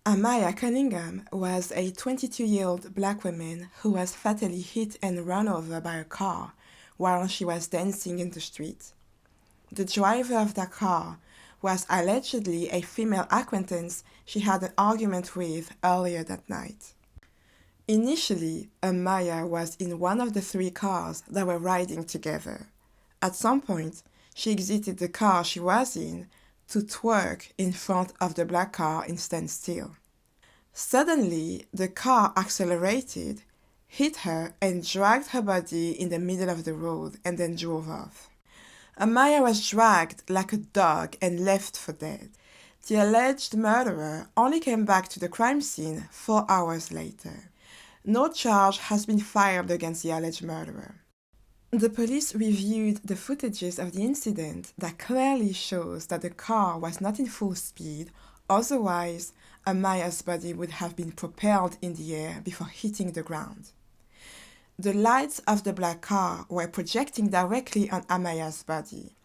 Amaya Cunningham was a 22-year-old black woman who was fatally hit and run over by a car while she was dancing in the street. The driver of the car was allegedly a female acquaintance she had an argument with earlier that night. Initially, Amaya was in one of the three cars that were riding together. At some point, she exited the car she was in to twerk in front of the black car and stand still. Suddenly, the car accelerated, hit her, and dragged her body in the middle of the road and then drove off. Amaya was dragged like a dog and left for dead. The alleged murderer only came back to the crime scene 4 hours later. No charge has been filed against the alleged murderer. The police reviewed the footages of the incident that clearly shows that the car was not in full speed, otherwise Amaya's body would have been propelled in the air before hitting the ground. The lights of the black car were projecting directly on Amaya's body,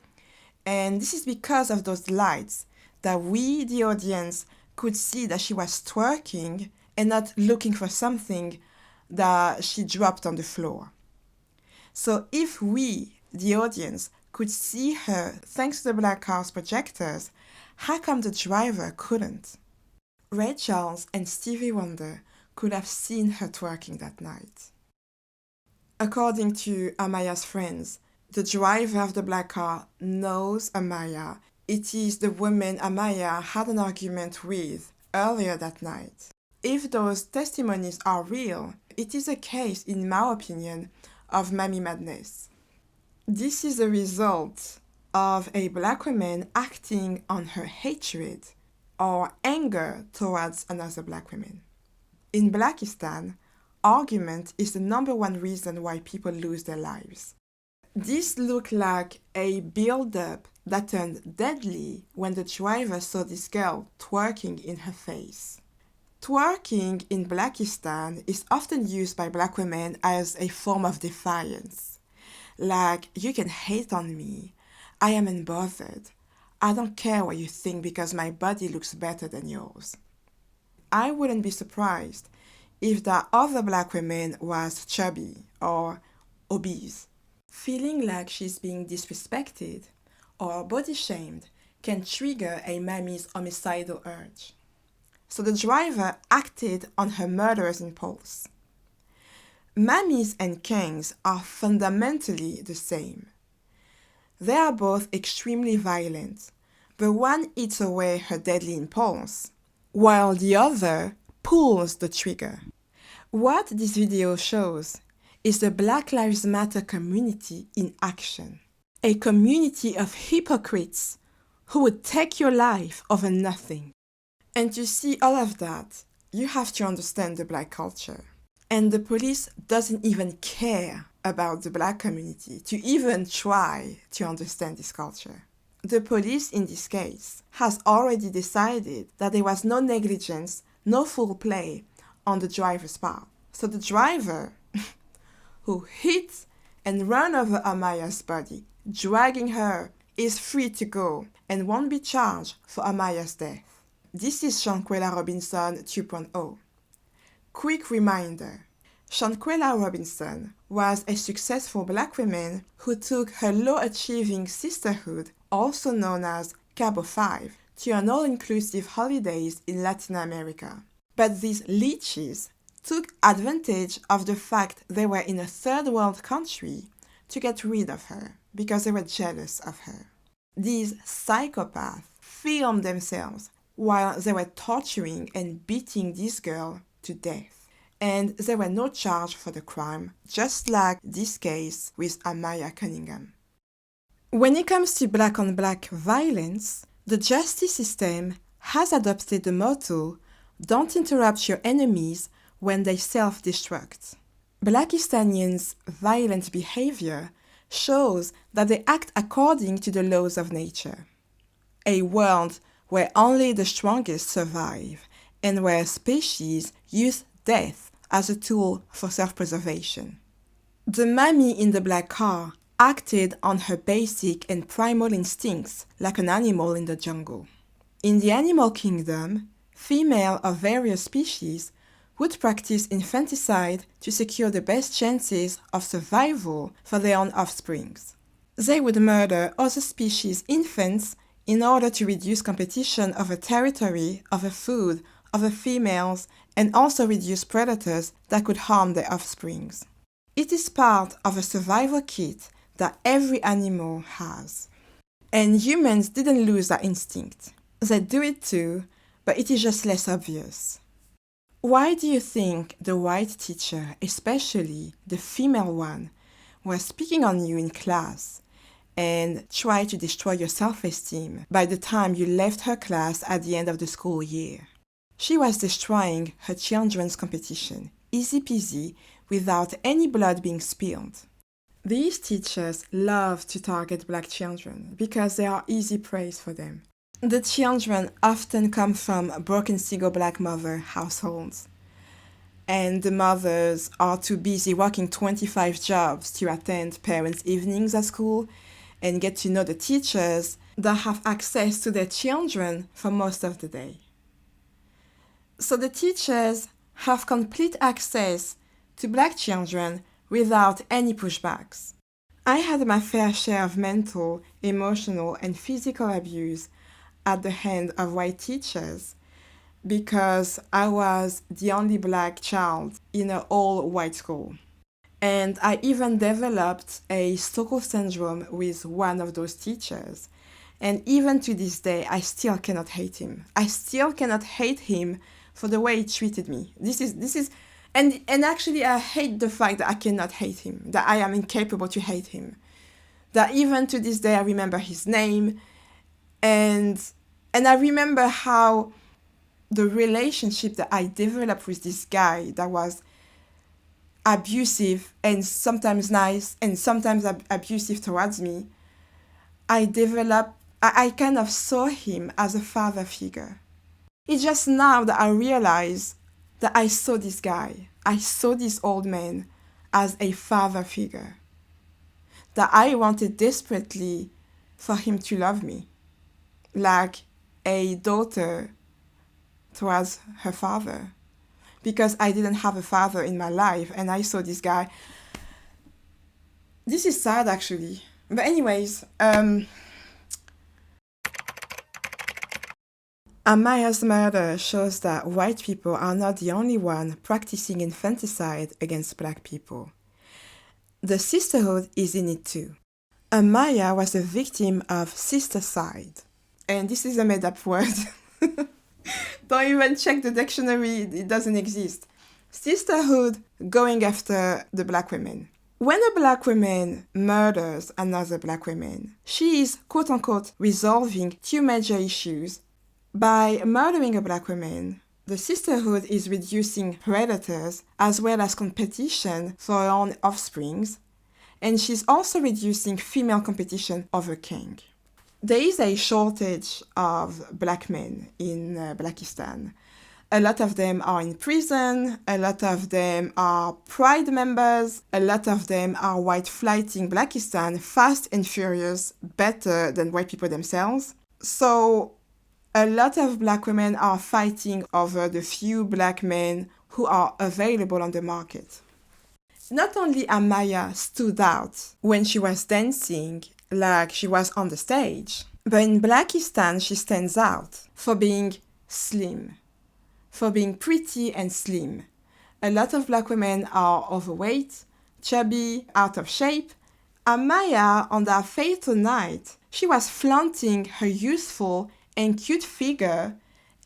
and this is because of those lights that we, the audience, could see that she was twerking and not looking for something that she dropped on the floor. So if we, the audience, could see her thanks to the black car's projectors, how come the driver couldn't? Ray Charles and Stevie Wonder could have seen her twerking that night. According to Amaya's friends, the driver of the black car knows Amaya. It is the woman Amaya had an argument with earlier that night. If those testimonies are real, it is a case, in my opinion, of Mammy Madness. This is a result of a black woman acting on her hatred or anger towards another black woman. In Blackistan, argument is the number one reason why people lose their lives. This looked like a build-up that turned deadly when the driver saw this girl twerking in her face. Twerking in Blackistan is often used by black women as a form of defiance. Like, you can hate on me, I am unbothered. I don't care what you think because my body looks better than yours. I wouldn't be surprised if that other black woman was chubby or obese. Feeling like she's being disrespected or body shamed can trigger a mammy's homicidal urge. So the driver acted on her murderous impulse. Mammies and kings are fundamentally the same. They are both extremely violent, but one eats away her deadly impulse, while the other pulls the trigger. What this video shows is the Black Lives Matter community in action. A community of hypocrites who would take your life over nothing. And to see all of that, you have to understand the black culture. And the police doesn't even care about the black community to even try to understand this culture. The police in this case has already decided that there was no negligence, no foul play on the driver's part. So the driver who hit and ran over Amaya's body, dragging her, is free to go and won't be charged for Amaya's death. This is Shanquella Robinson 2.0. Quick reminder, Shanquella Robinson was a successful black woman who took her low-achieving sisterhood, also known as Cabo 5, to an all-inclusive holidays in Latin America. But these leeches took advantage of the fact they were in a third world country to get rid of her because they were jealous of her. These psychopaths filmed themselves while they were torturing and beating this girl to death. And there were no charge for the crime, just like this case with Amaya Cunningham. When it comes to black-on-black violence, the justice system has adopted the motto, "Don't interrupt your enemies when they self-destruct." Blakistanians' violent behavior shows that they act according to the laws of nature. A world where only the strongest survive, and where species use death as a tool for self-preservation. The mammy in the black car acted on her basic and primal instincts like an animal in the jungle. In the animal kingdom, female of various species would practice infanticide to secure the best chances of survival for their own offsprings. They would murder other species' infants in order to reduce competition over territory, over food, over females, and also reduce predators that could harm their offsprings. It is part of a survival kit that every animal has. And humans didn't lose that instinct. They do it too, but it is just less obvious. Why do you think the white teacher, especially the female one, was picking on you in class and tried to destroy your self-esteem by the time you left her class at the end of the school year? She was destroying her children's competition, easy peasy, without any blood being spilled. These teachers love to target black children because they are easy prey for them. The children often come from broken single black mother households, and the mothers are too busy working 25 jobs to attend parents' evenings at school and get to know the teachers that have access to their children for most of the day. So the teachers have complete access to black children without any pushbacks. I had my fair share of mental, emotional, and physical abuse at the hand of white teachers because I was the only black child in an all-white school. And I even developed a Stockholm syndrome with one of those teachers. And even to this day, I still cannot hate him. I still cannot hate him for the way he treated me. And actually I hate the fact that I cannot hate him, that I am incapable to hate him. That even to this day I remember his name, and I remember how the relationship that I developed with this guy that was abusive and sometimes nice and sometimes abusive towards me, I kind of saw him as a father figure. It's just now that I realize that I saw this guy, I saw this old man as a father figure. That I wanted desperately for him to love me, like a daughter towards her father. Because I didn't have a father in my life, and I saw this guy. This is sad, actually. But anyways, Amaya's murder shows that white people are not the only one practicing infanticide against black people. The Sisterhood is in it too. Amaya was a victim of sistercide. And this is a made-up word. Don't even check the dictionary, it doesn't exist. Sisterhood going after the black women. When a black woman murders another black woman, she is quote-unquote resolving two major issues. By murdering a black woman, the Sisterhood is reducing predators as well as competition for her own offsprings, and she's also reducing female competition over king. There is a shortage of black men in Blackistan. A lot of them are in prison, a lot of them are pride members, a lot of them are white flighting Blackistan fast and furious, better than white people themselves. So a lot of black women are fighting over the few black men who are available on the market. Not only Amaya stood out when she was dancing like she was on the stage, but in Blackistan she stands out for being slim, for being pretty and slim. A lot of black women are overweight, chubby, out of shape. Amaya, on that fatal night, she was flaunting her youthful and cute figure,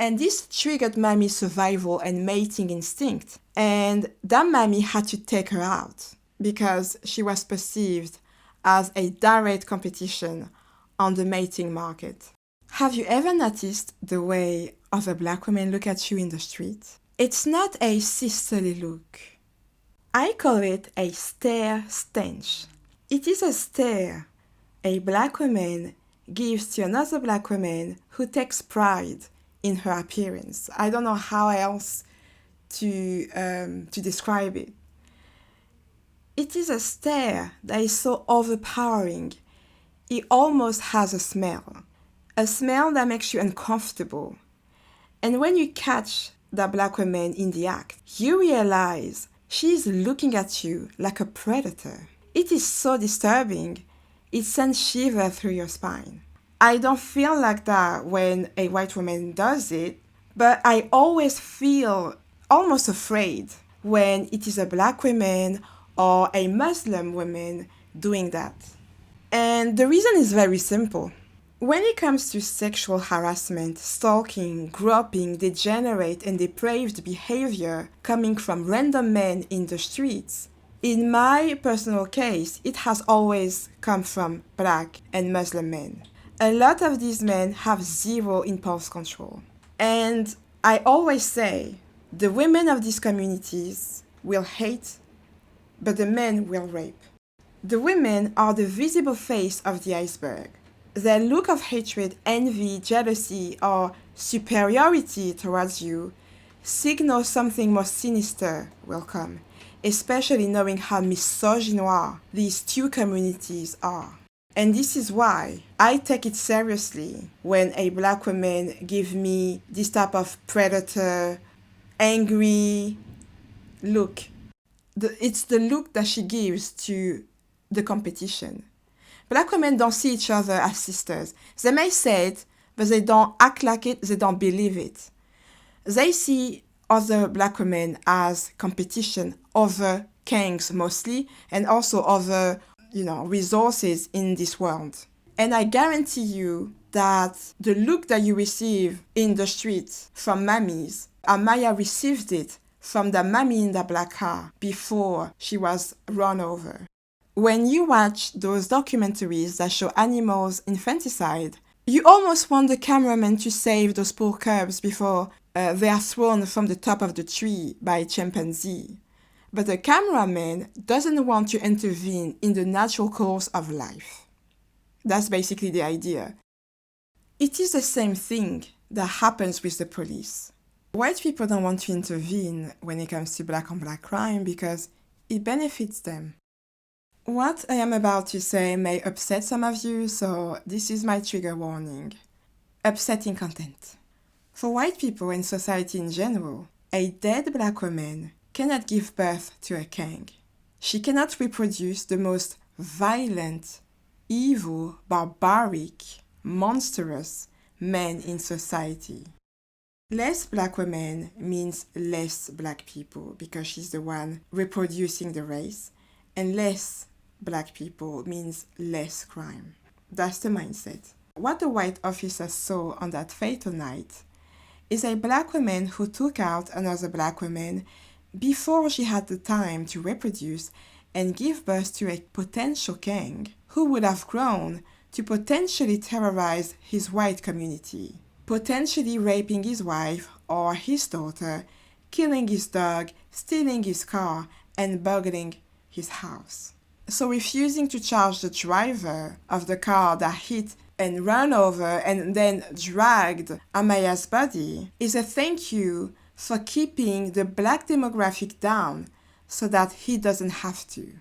and this triggered Mammy's survival and mating instinct. And that Mammy had to take her out because she was perceived as a direct competition on the mating market. Have you ever noticed the way other black women look at you in the street? It's not a sisterly look. I call it a stare stench. It is a stare a black woman gives to another black woman who takes pride in her appearance. I don't know how else to describe it. It is a stare that is so overpowering. It almost has a smell that makes you uncomfortable. And when you catch the black woman in the act, you realize she's looking at you like a predator. It is so disturbing. It sends shivers through your spine. I don't feel like that when a white woman does it, but I always feel almost afraid when it is a black woman or a Muslim woman doing that. And the reason is very simple. When it comes to sexual harassment, stalking, groping, degenerate and depraved behavior coming from random men in the streets, in my personal case, it has always come from black and Muslim men. A lot of these men have zero impulse control. And I always say, the women of these communities will hate, but the men will rape. The women are the visible face of the iceberg. Their look of hatred, envy, jealousy, or superiority towards you signals something more sinister will come, especially knowing how misogynoir these two communities are. And this is why I take it seriously when a black woman gives me this type of predator, angry look. It's the look that she gives to the competition. Black women don't see each other as sisters. They may say it, but they don't act like it, they don't believe it. They see other black women as competition over kings mostly, and also other resources in this world. And I guarantee you that the look that you receive in the streets from mammies, Amaya received it from the mammy in the black car before she was run over. When you watch those documentaries that show animals infanticide, you almost want the cameraman to save those poor cubs before they are thrown from the top of the tree by a chimpanzee. But the cameraman doesn't want to intervene in the natural course of life. That's basically the idea. It is the same thing that happens with the police. White people don't want to intervene when it comes to black on black crime because it benefits them. What I am about to say may upset some of you, so this is my trigger warning. Upsetting content. For white people and society in general, a dead black woman cannot give birth to a king. She cannot reproduce the most violent, evil, barbaric, monstrous men in society. Less black women means less black people because she's the one reproducing the race, and less black people means less crime. That's the mindset. What the white officer saw on that fatal night is a black woman who took out another black woman before she had the time to reproduce and give birth to a potential king who would have grown to potentially terrorize his white community, potentially raping his wife or his daughter, killing his dog, stealing his car, and burgling his house. So refusing to charge the driver of the car that hit and ran over and then dragged Amaya's body is a thank you for keeping the black demographic down so that he doesn't have to.